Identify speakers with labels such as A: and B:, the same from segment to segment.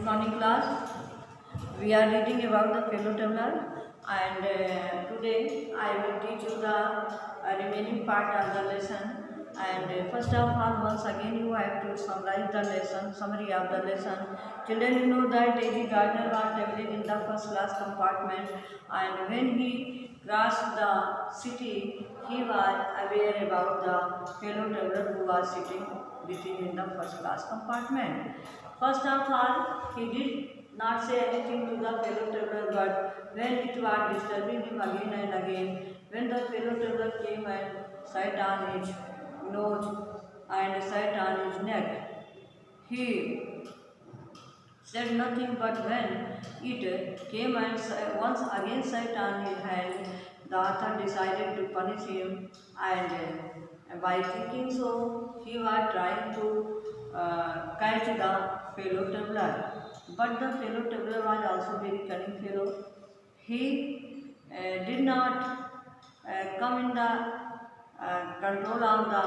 A: Good morning class. We are reading about the fellow traveler and today I will teach you the remaining part of the lesson. And first of all, once again you have to summarize the lesson, summary of the lesson. Children, you know that A.G. Gardner was traveling in the first class compartment, and when he crossed the city, he was aware about the fellow traveler who was sitting with him in the first class compartment. First of all, he did not say anything to the fellow traveler, but when it was disturbing him again and again, when the fellow traveler came and sat on his nose and sat on his neck, he said nothing, but when it came and once again sat on his hand, the author decided to punish him, and by thinking so, he was trying to catch the fellow traveler. But the fellow traveler was also very cunning fellow. He did not come in the control of the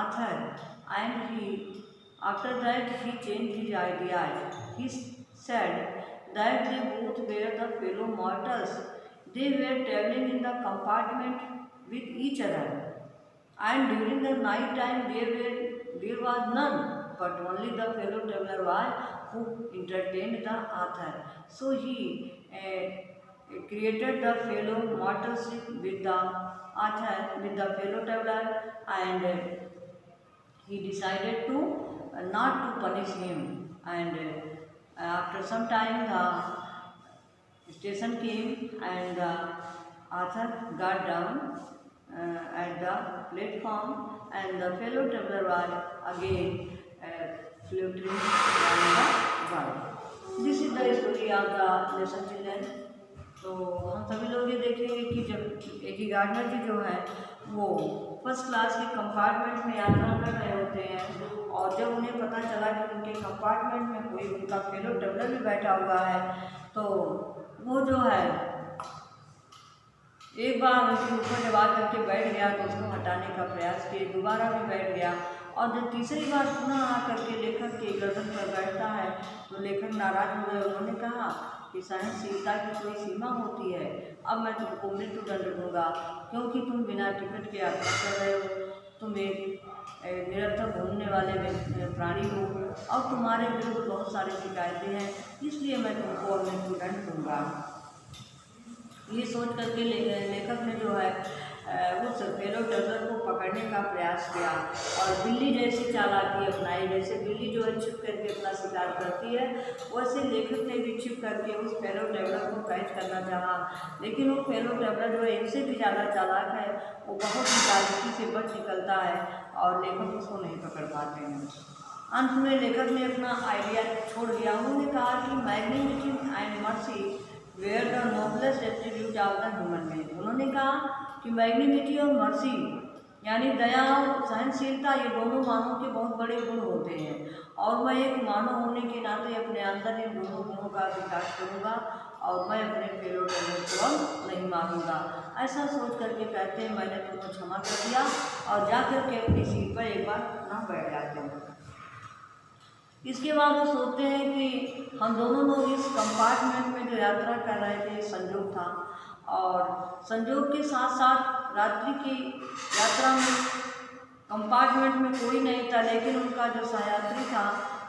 A: author, and he after that he changed his ideas. He said that they both were the fellow mortals. They were traveling in the compartment with each other, and during the night time there was none, but only the fellow traveler was who entertained the author. So he created the fellow mortalship with the author, with the fellow traveler, and he decided to not to punish him. And after some time the station came, and the author got down at the platform, and the fellow traveler was again floating around the world. This is the story of the lesson, children. तो हम सभी लोग ये देखेंगे कि जब A.G. Gardener जी जो है वो फर्स्ट क्लास के कंपार्टमेंट में यात्रा कर रहे होते हैं, और जब उन्हें पता चला कि उनके कंपार्टमेंट में कोई उनका फेलो ट्रेवलर भी बैठा हुआ है, तो वो जो है एक बार उनके ऊपर जवाब करके बैठ गया, तो उसको हटाने का प्रयास किए, दोबारा भी बैठ गया, और जब तीसरी बार पुनः आकर के लेखक के गर्दन पर बैठता है, तो लेखक नाराज हो गए। उन्होंने कहा कि सहनशीलता की कोई सीमा होती है, अब मैं तुमको मृत्युदंड दूंगा, क्योंकि तुम बिना टिकट के यात्रा कर रहे हो, तुम एक निरंतर घूमने वाले प्राणी हो, और तुम्हारे विरुद्ध बहुत सारी शिकायतें हैं, इसलिए मैं तुमको अब मृत्युदंड दूंगा। ये सोच करके लेखक ने जो है उस फेलो ट्रेवलर को पकड़ने का प्रयास किया, और बिल्ली जैसी चालाकी अपनाई। जैसे बिल्ली जो है छिप करके अपना शिकार करती है, वैसे लेखक ने भी छिप करके उस फेलो ट्रेवलर को कैच करना चाहा, लेकिन वो फेलो ट्रेवलर जो है इनसे भी ज़्यादा चालाक है, वो बहुत ही बारीकी से बच निकलता है, और लेखक उसको नहीं पकड़ पाते हैं। अंत में लेखक ने अपना आइडिया छोड़ दिया। उन्होंने कहा कि magnetism and mercy were the noblest attribute of the human being. उन्होंने कहा कि मैग्नेटिटी और मर्सी यानी दया और सहनशीलता, ये दोनों मानव के बहुत बड़े गुण होते हैं, और मैं एक मानव होने के नाते अपने अंदर इन दोनों गुणों का विकास करूँगा, और मैं अपने फेलो ट्रेवलर को अब नहीं मारूंगा। ऐसा सोच करके कहते हैं मैंने तुमको क्षमा कर दिया, और जा कर के अपनी सीट पर एक बार ना बैठ जाते हैं। इसके बाद वो सोचते हैं कि हम दोनों लोग इस कंपार्टमेंट में जो यात्रा कर रहे थे, संजोग था, और संजोग के साथ साथ रात्रि की यात्रा में कंपार्टमेंट में कोई नहीं था, लेकिन उनका जो सहयात्री था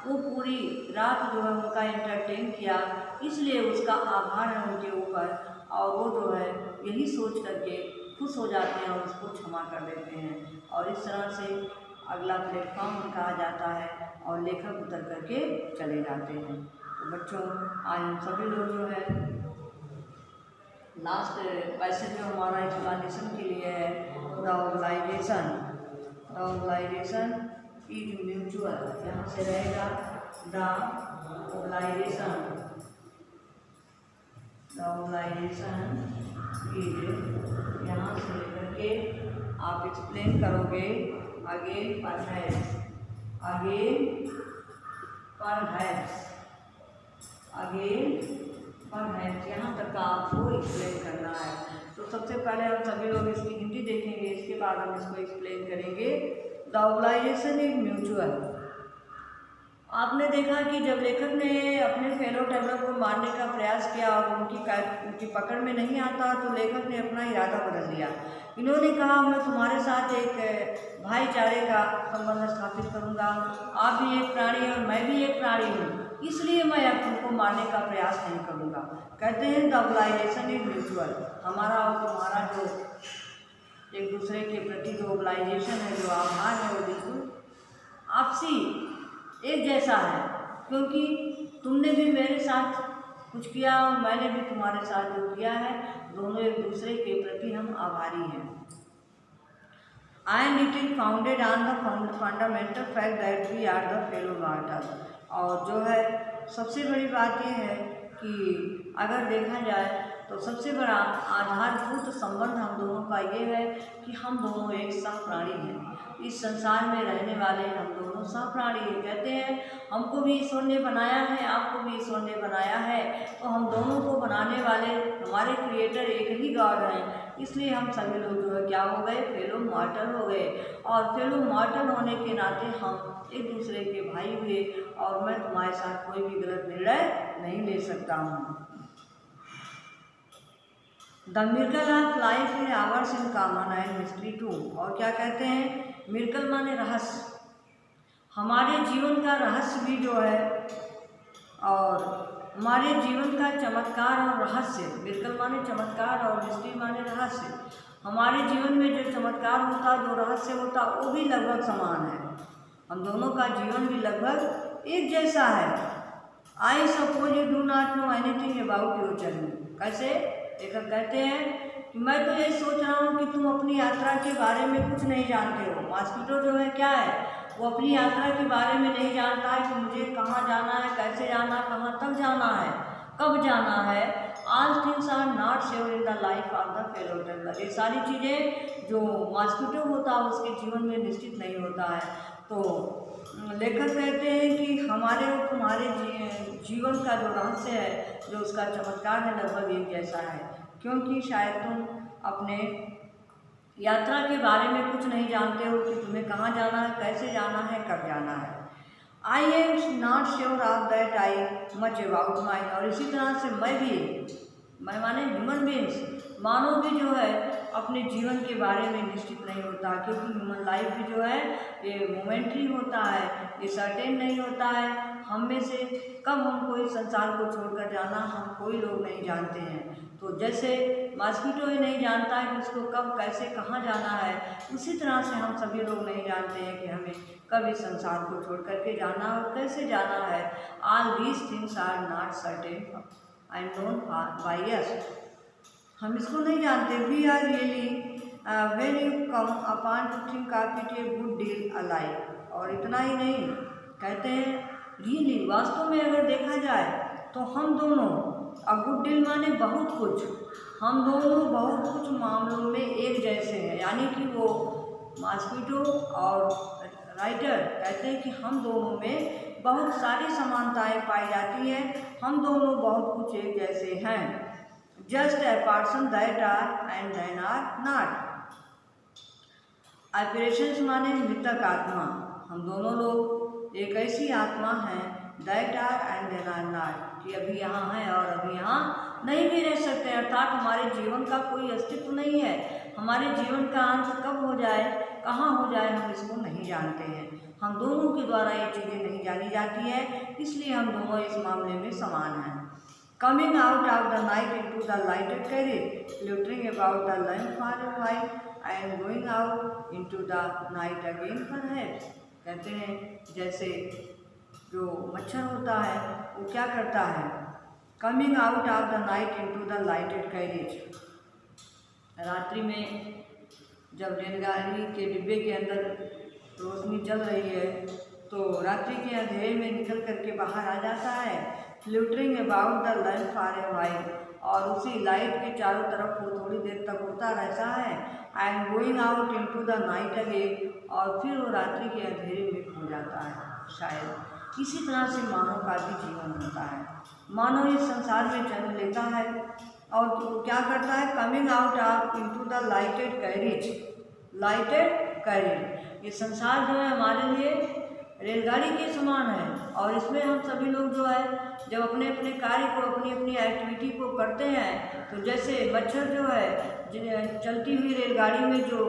A: वो पूरी रात जो है उनका एंटरटेन किया, इसलिए उसका आभार है उनके ऊपर, और वो जो है यही सोच करके खुश हो जाते हैं और उसको क्षमा कर देते हैं, और इस तरह से अगला प्लेटफॉर्म उनका आ जाता है, और लेखक उतर करके चले जाते हैं। तो बच्चों, आज हम सभी लोग जो है लास्ट पैसेज जो हमारा एक्सप्लेनेशन के लिए है, द ऑर्गेनाइजेशन इज म्यूचुअल, यहाँ से रहेगा द ऑर्गेनाइजेशन इज, यहाँ से लेकर के आप एक्सप्लेन करोगे अगेन परहैप्स यहाँ तक का आपको एक्सप्लेन करना है। तो सबसे पहले हम सभी लोग इसकी हिंदी देखेंगे, इसके बाद हम इसको एक्सप्लेन करेंगे। The organisation is mutual. आपने देखा कि जब लेखक ने अपने फेलो ट्रैवलर को मारने का प्रयास किया और उनकी पकड़ में नहीं आता तो लेखक ने अपना इरादा बदल दिया। इन्होंने कहा मैं तुम्हारे साथ एक भाईचारे का संबंध स्थापित करूंगा। आप भी एक प्राणी और मैं भी एक प्राणी हूँ, इसलिए मैं अब तुमको मारने का प्रयास नहीं करूँगा। कहते हैं द ऑब्लाइजेशन इज म्यूचुअल। हमारा और तुम्हारा जो एक दूसरे के प्रति जो ऑब्लाइजेशन है, जो आभार है, वो बिल्कुल आपसी एक जैसा है, क्योंकि तुमने भी मेरे साथ कुछ किया और मैंने भी तुम्हारे साथ जो किया है, दोनों एक दूसरे के प्रति हम आभारी हैं। And it is founded on the fundamental fact that we are the fellow mortal. और जो है सबसे बड़ी बात यह है कि अगर देखा जाए तो सबसे बड़ा आधारभूत संबंध हम दोनों का ये है कि हम दोनों एक सह प्राणी हैं। इस संसार में रहने वाले हम दोनों सह प्राणी हैं। कहते हैं हमको भी ईश्वर ने बनाया है, आपको भी ईश्वर ने बनाया है, तो हम दोनों को बनाने वाले हमारे क्रिएटर एक ही गॉड हैं। इसलिए हम सभी लोग जो है क्या हो गए, फेलो मॉर्टल हो गए। और फेलो मॉर्टल होने के नाते हम एक दूसरे के भाई हुए और मैं तुम्हारे साथ कोई भी गलत निर्णय नहीं ले सकता हूँ। The miracle of life is ours in common and mystery too. और क्या कहते हैं, मिरेकल माने रहस्य। हमारे जीवन का रहस्य भी जो है और हमारे जीवन का चमत्कार और रहस्य, मिरेकल माने चमत्कार और मिस्ट्री माने रहस्य। हमारे जीवन में जो चमत्कार होता, जो रहस्य होता, वो भी लगभग समान है। हम दोनों का जीवन भी लगभग एक जैसा है। I suppose you do not know anything about your journey. कैसे? लेखक कहते हैं कि मैं तो यही सोच रहा हूँ कि तुम अपनी यात्रा के बारे में कुछ नहीं जानते हो। मॉस्किटो जो है क्या है, वो अपनी यात्रा के बारे में नहीं जानता है कि मुझे कहाँ जाना है, कैसे जाना, कहाँ तक जाना है, कब जाना है। All things are not sure in the life of the fellow traveller. ये सारी चीज़ें जो मॉस्किटो होता है उसके जीवन में निश्चित नहीं होता है। तो लेखक कहते हैं कि हमारे और तुम्हारे जीवन का जो रहस्य है, जो उसका चमत्कार है, लगभग एक जैसा है, क्योंकि शायद तुम अपने यात्रा के बारे में कुछ नहीं जानते हो कि तुम्हें कहाँ जाना है, कैसे जाना है, कब जाना है। I am not sure of that I much about mine. और इसी तरह से मैं माने ह्यूमन बींग्स, मानव भी जो है अपने जीवन के बारे में निश्चित नहीं होता, क्योंकि ह्यूमन लाइफ भी जो है ये मोमेंट्री होता है, ये सर्टेन नहीं होता है। हम में से कब हमको इस संसार को छोड़कर जाना, हम कोई लोग नहीं जानते हैं। तो जैसे मॉस्किटो ही नहीं जानता है कि उसको कब, कैसे, कहाँ जाना है, उसी तरह से हम सभी लोग नहीं जानते हैं कि हमें कब इस संसार को छोड़ करके जाना और कैसे जाना है। All these things are not certain and known by us. हम इसको नहीं जानते। We are really when you come upon to think of it a good deal alike. और इतना ही नहीं, कहते हैं रियली, वास्तव में अगर देखा जाए तो हम दोनों, अ गुड डील माने बहुत कुछ, हम दोनों बहुत कुछ मामलों में एक जैसे हैं। यानी कि वो मॉस्किटो और राइटर कहते हैं कि हम दोनों में बहुत सारी समानताएं पाई जाती हैं, हम दोनों बहुत कुछ एक जैसे हैं। Just a person that are and then are not. Aspirations माने मृतक आत्मा। हम दोनों लोग एक ऐसी आत्मा हैं, that are and then are not, कि अभी यहाँ हैं और अभी यहाँ नहीं भी रह सकते। अर्थात हमारे जीवन का कोई अस्तित्व नहीं है। हमारे जीवन का अंत कब हो जाए, कहाँ हो जाए, हम इसको नहीं जानते हैं। हम दोनों के द्वारा ये चीज़ें नहीं जानी जाती हैं, इसलिए हम दोनों इस मामले में समान हैं। Coming out of the night into the lighted carriage, fluttering about the lamp for a while, and going out into the night again perhaps। कहते हैं जैसे जो मच्छर होता है वो क्या करता है, coming out of the night into the lighted carriage. रात्रि में जब रेलगाड़ी के डिब्बे के अंदर रोशनी जल रही है तो रात्रि के अंधेरे में निकल करके बाहर आ जाता है, fluttering about the lamp for a while, और उसी लाइट के चारों तरफ वो थोड़ी देर तक उड़ता रहता है। And going out into the night again, और फिर वो रात्रि के अंधेरे में खो जाता है। शायद इसी तरह से मानव का भी जीवन होता है। मानव इस संसार में जन्म लेता है और वो क्या करता है, coming out of into the lighted carriage. Lighted carriage, ये संसार जो है हमारे लिए रेलगाड़ी के समान है। और इसमें हम सभी लोग जो है जब अपने अपने कार्य को, अपनी अपनी एक्टिविटी को करते हैं, तो जैसे मच्छर जो है चलती हुई रेलगाड़ी में जो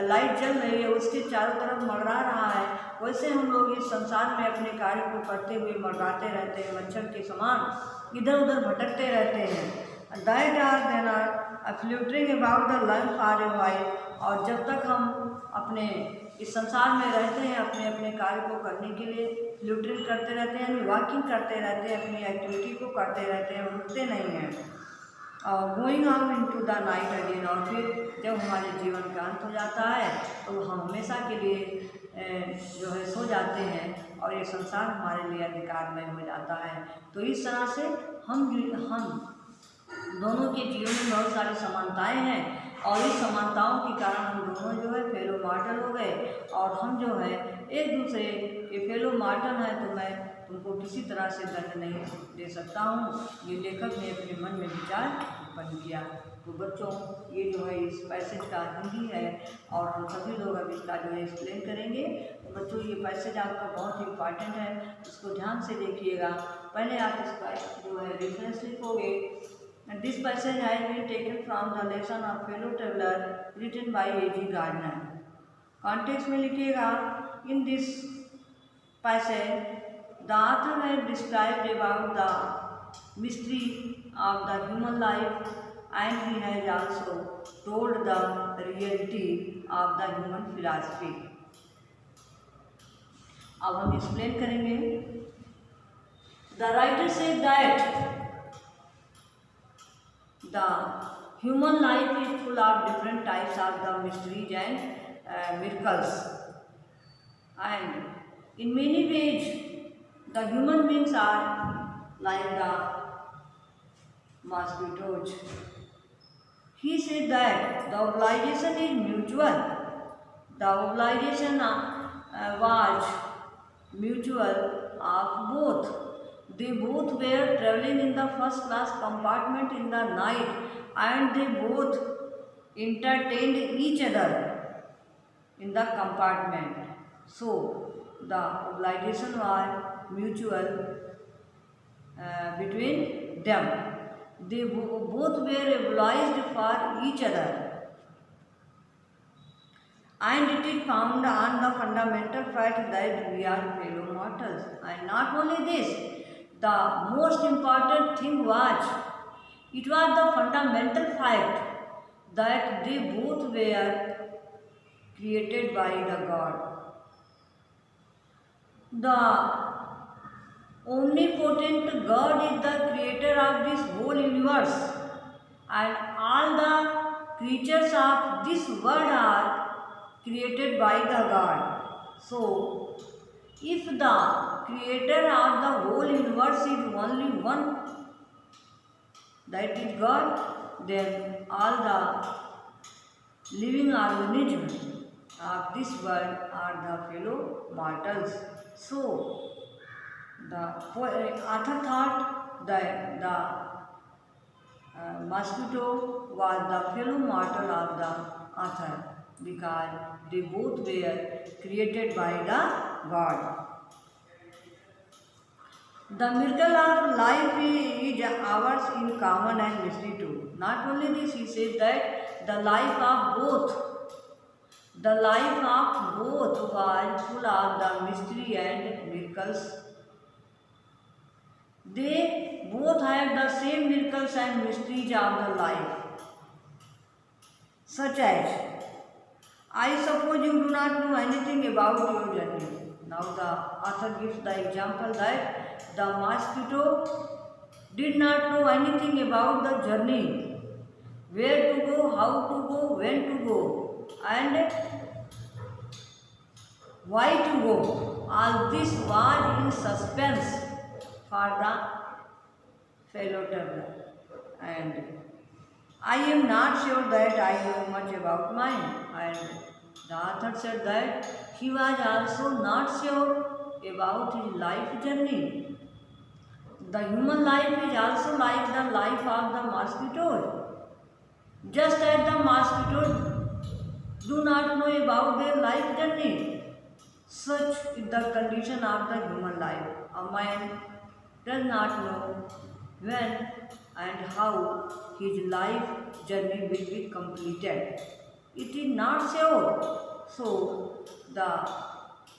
A: लाइट जल रही है उसके चारों तरफ मंडरा रहा है, वैसे हम लोग इस संसार में अपने कार्य को करते हुए मंडराते रहते हैं, मच्छर के समान इधर उधर भटकते रहते हैं। That are then are fluttering about the life for a while. और जब तक हम अपने इस संसार में रहते हैं, अपने अपने कार्य को करने के लिए फ्लूटरिंग करते रहते हैं, यानी वॉकिंग करते रहते हैं, अपनी एक्टिविटी को करते रहते हैं, रुकते नहीं हैं। और going on into the night again. और फिर जब हमारे जीवन का अंत हो जाता है तो हम हमेशा के लिए जो है सो जाते हैं और ये संसार हमारे लिए अधिकारमय हो जाता है। तो इस तरह से हम दोनों के जीवन में बहुत सारी समानताएं हैं, और इस समानताओं के कारण हम दोनों जो है फेलो मॉर्टल हो गए। और हम जो है एक दूसरे के फेलो मॉर्टल हैं, तो मैं तुमको किसी तरह से दंड नहीं दे सकता हूँ। ये लेखक ने अपने मन में विचार उत्पन्न किया। तो बच्चों, ये जो है इस पैसेज का हिंदी है और हम सभी लोग अब इसका जो है एक्सप्लेन करेंगे। तो बच्चों, ये पैसेज आपका बहुत ही इम्पॉर्टेंट है, इसको ध्यान से देखिएगा। पहले आप इसका जो है रेफरेंस लिखोगे। This passage has been taken from the lesson of fellow traveler written by A.G. Gardner. Context में लिखिएगा, in this passage the author has described about the mystery of the human life, and he has also told the reality of the human philosophy. अब हम explain करेंगे। The writer said that the human life is full of different types of the mysteries and miracles, and in many ways the human beings are like the mosquitoes. He said that the obligation is mutual. The obligation was mutual of both. They both were traveling in the first class compartment in the night, and they both entertained each other in the compartment. So the obligation was mutual between them. They both were obliged for each other, and it is found on the fundamental fact that we are fellow mortals. And not only this, the most important thing was, it was the fundamental fact that they both were created by the God. The omnipotent God is the creator of this whole universe, and all the creatures of this world are created by the God. So, if the creator of the whole universe is only one, that is God, then all the living organisms of this world are the fellow mortals. So, the author thought that the mosquito was the fellow mortal of the author, because they both were created by the God. The miracle of life is ours in common and mystery too. Not only this, he said that the life of both was full of the mystery and miracles. They both have the same miracles and mysteries of the life, such as, I suppose you do not know anything about your journey. Now the author gives the example that the mosquito did not know anything about the journey, where to go, how to go, when to go, and why to go. All this was in suspense for the fellow traveler, and I am not sure that I know much about mine. And the author said that he was also not sure about his life journey. The human life is also like the life of the mosquitoes. Just as the mosquitoes do not know about their life journey, Such is the condition of the human life. A man does not know when and how his life journey will be completed. It is not sure. So, the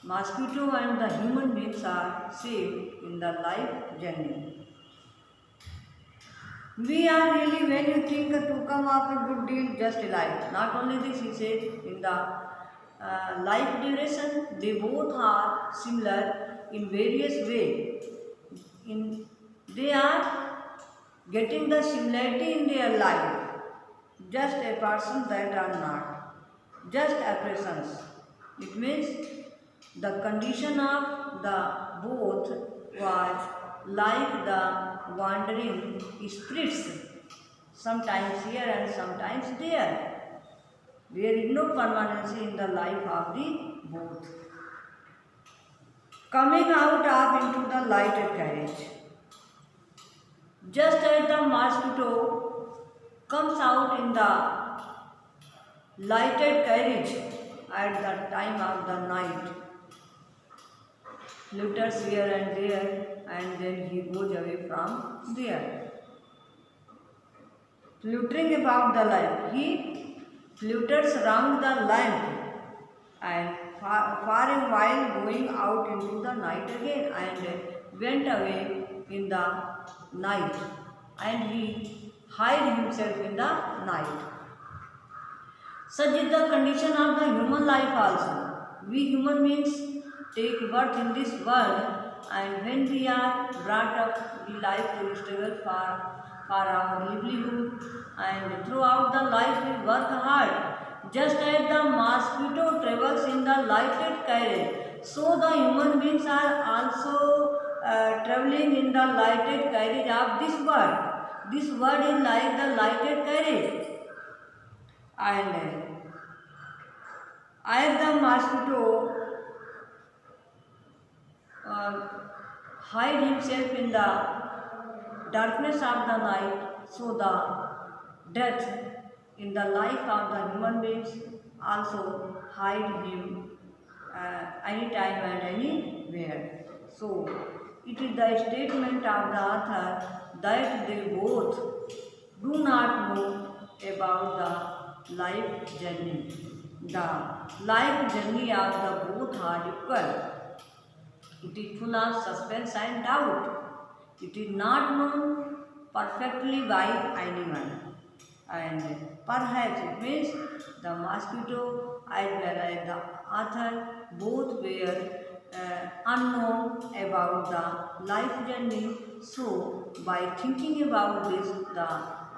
A: mosquito and the human beings are saved in the life journey. We are really, when you think to come up a good deal, just alive. Not only this, he says, in the life duration, they both are similar in various ways. They are getting the similarity in their life, just a person that are not, just apprehensions. It means the condition of the both was like the wandering spirits, sometimes here and sometimes there. There is no permanency in the life of the both. Coming out of into the lighted carriage. Just as the mosquito comes out in the lighted carriage at the time of the night, flutters here and there, and then he goes away from there. Fluttering about the lamp, he flutters around the lamp and for a while going out into the night again, and went away in the night, and he hid himself in the night. Such is the condition of the human life also. We human beings take birth in this world, and when we are brought up, we like to struggle for our livelihood, and throughout the life we work hard. Just as the mosquito travels in the lighted carriage, so the human beings are also traveling in the lighted carriage of this world. This world is like the lighted carriage, and as the mosquito hide himself in the darkness of the night, so the death in the life of the human beings also hide him anytime and anywhere. So, it is the statement of the author that they both do not know about the life journey. The life journey of the both are equal. It is full of suspense and doubt. It is not known perfectly by anyone. And perhaps it means the mosquito as well as the author both were unknown about the life journey. So, by thinking about this, the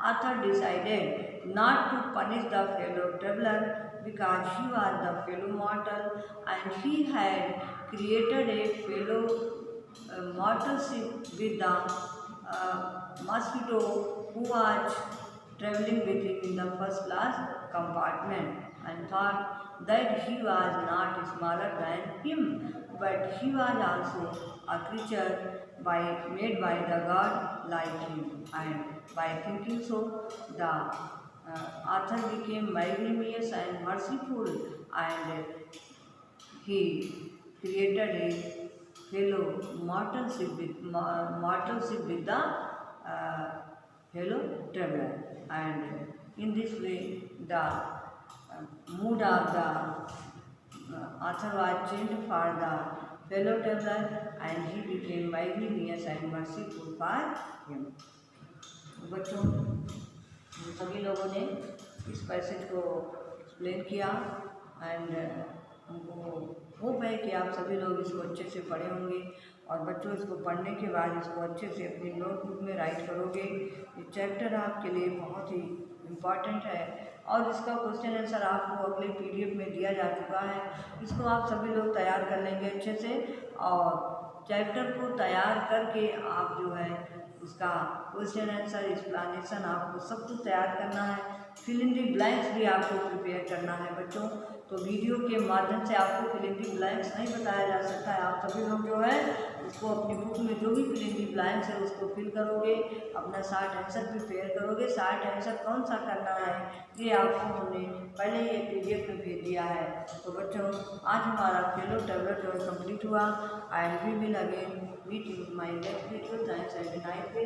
A: author decided not to punish the fellow traveler because he was the fellow mortal, and he had created a fellow mortalship with the mosquito who was traveling with him in the first class compartment, and thought that he was not smaller than him, but he was also a creature made by the God like him. And by thinking so, the author became magnanimous and merciful, and he created a fellow mortalship with the fellow traveler. And in this way, the mood of the author was changed for the fellow traveler, and he became magnanimous and merciful for him. बच्चों, सभी लोगों ने इस passage को explain किया, and हमको hope है कि आप सभी लोग इसको अच्छे से पढ़े होंगे, और बच्चों इसको पढ़ने के बाद इसको अच्छे से अपनी नोटबुक में राइट करोगे। ये चैप्टर आपके लिए बहुत ही इम्पॉर्टेंट है, और इसका क्वेश्चन आंसर आपको अगले पीडीएफ में दिया जा चुका है। इसको आप सभी लोग तैयार कर लेंगे अच्छे से, और चैप्टर को तैयार करके आप जो है उसका क्वेश्चन आंसर, एक्सप्लेनेशन आपको सब कुछ तैयार करना है। फिल इन दी ब्लैंक्स भी आपको प्रिपेयर करना है बच्चों। तो वीडियो के माध्यम से आपको फिल इन द ब्लैंक्स नहीं बताया जा सकता है। आप सभी लोग जो है उसको अपनी बुक में जो भी फिल इन द ब्लैंक्स है उसको फिल करोगे, अपना शॉर्ट आंसर प्रिपेयर करोगे। शॉर्ट आंसर कौन सा करना है ये आपको हमने पहले ही PDF में भेज दिया है। तो बच्चों आज हमारा फेलो टेबलेट जो है कंप्लीट हुआ and we will again meet in my next video. Thanks and nice day.